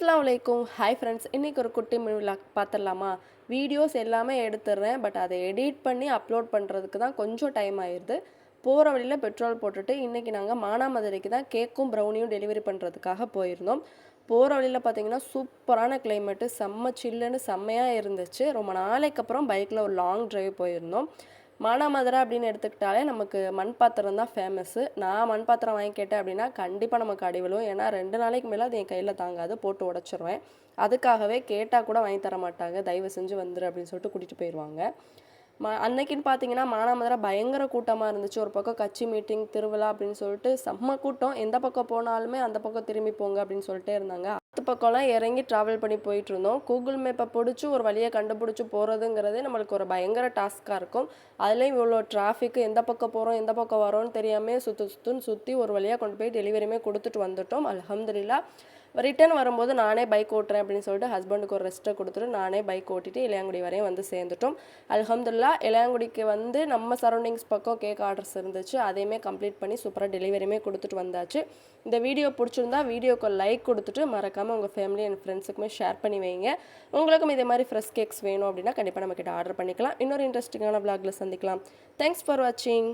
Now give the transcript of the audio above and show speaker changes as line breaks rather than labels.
அஸ்ஸலாமு அலைக்கும். Hi friends, இன்றைக்கி ஒரு குட்டி விலாக் பார்த்துடலாமா? வீடியோஸ் எல்லாமே எடுத்துடுறேன், பட் அதை எடிட் பண்ணி அப்லோட் பண்ணுறதுக்கு தான் கொஞ்சம் டைம் ஆயிடுது. போகிற வழியில் பெட்ரோல் போட்டுட்டு இன்றைக்கி நாங்கள் மானாமதுரைக்கு தான் கேக்கும் ப்ரௌனியும் டெலிவரி பண்ணுறதுக்காக போயிருந்தோம். போகிற வழியில் பார்த்தீங்கன்னா சூப்பரான கிளைமேட்டு, செம்ம சில்லுன்னு செம்மையாக இருந்துச்சு. ரொம்ப நாளைக்கு அப்புறம் பைக்கில் ஒரு லாங் டிரைவ் போயிருந்தோம். மானாமதுரை அப்படின்னு எடுத்துக்கிட்டாலே நமக்கு மண் பாத்திரம் தான் ஃபேமஸ்ஸு. நான் மண் பாத்திரம் வாங்கி கேட்டேன் அப்படின்னா கண்டிப்பாக நமக்கு அடி விழும். ஏன்னா 2 நாளைக்கு மேலே அது என் கையில் தாங்காது, போட்டு உடச்சிருவேன். அதுக்காகவே கேட்டால் கூட வாங்கி தர மாட்டாங்க. தயவு செஞ்சு வந்துரு அப்படின்னு சொல்லிட்டு கூட்டிகிட்டு போயிடுவாங்க. அன்னைக்குன்னு பார்த்தீங்கன்னா மானாமதுரை பயங்கர கூட்டமாக இருந்துச்சு. ஒரு பக்கம் கட்சி மீட்டிங், திருவிழா அப்படின்னு சொல்லிட்டு செம்ம கூட்டம். எந்த பக்கம் போனாலுமே அந்த பக்கம் திரும்பி போங்க அப்படின்னு சொல்லிட்டே இருந்தாங்க. அடுத்த பக்கம்லாம் இறங்கி ட்ராவல் பண்ணி போயிட்டு இருந்தோம். கூகுள் மேப்பை பிடிச்சி ஒரு வழியை கண்டுபிடிச்சி போகிறதுங்கிறதே நம்மளுக்கு ஒரு பயங்கர டாஸ்க்காக இருக்கும். அதுலேயும் இவ்வளோ டிராஃபிக்கு, எந்த பக்கம் போகிறோம் எந்த பக்கம் வரோன்னு தெரியாமல் சுற்றுன்னு சுற்றி ஒரு வழியாக கொண்டு போய் டெலிவரியுமே கொடுத்துட்டு வந்துட்டோம். அல்ஹம்துலில்லாஹ். ரிட்டர்ன் வரும்போது நானே பைக் ஓட்டுறேன் அப்படின்னு சொல்லிட்டு ஹஸ்பண்டுக்கு ஒரு ரெஸ்ட்டை கொடுத்துட்டு நானே பைக் ஓட்டிட்டு இளையாங்குடி வரையும் வந்து சேர்ந்துட்டோம். அல்ஹம்துலில்லாஹ். இளையாங்குடிக்கு வந்து நம்ம சரௌண்டிங்ஸ் பக்கம் கேக் ஆர்டர்ஸ் இருந்துச்சு, அதையுமே கம்ப்ளீட் பண்ணி சூப்பராக டெலிவரியுமே கொடுத்துட்டு வந்தாச்சு. இந்த வீடியோ பிடிச்சிருந்தா வீடியோக்கு லைக் கொடுத்துட்டு மறக்காமல் உங்கள் ஃபேமிலி அண்ட் ஃப்ரெண்ட்ஸுக்குமே ஷேர் பண்ணி வைங்க. உங்களுக்கும் இதே மாதிரி ஃப்ரெஷ் கேக்ஸ் வேணும் அப்படின்னா கண்டிப்பாக நம்மக்கிட்ட ஆர்டர் பண்ணிக்கலாம். இன்னொரு இன்ட்ரெஸ்டிங்கான vlogல சந்திக்கலாம். தேங்க்ஸ் ஃபார் வாட்சிங்.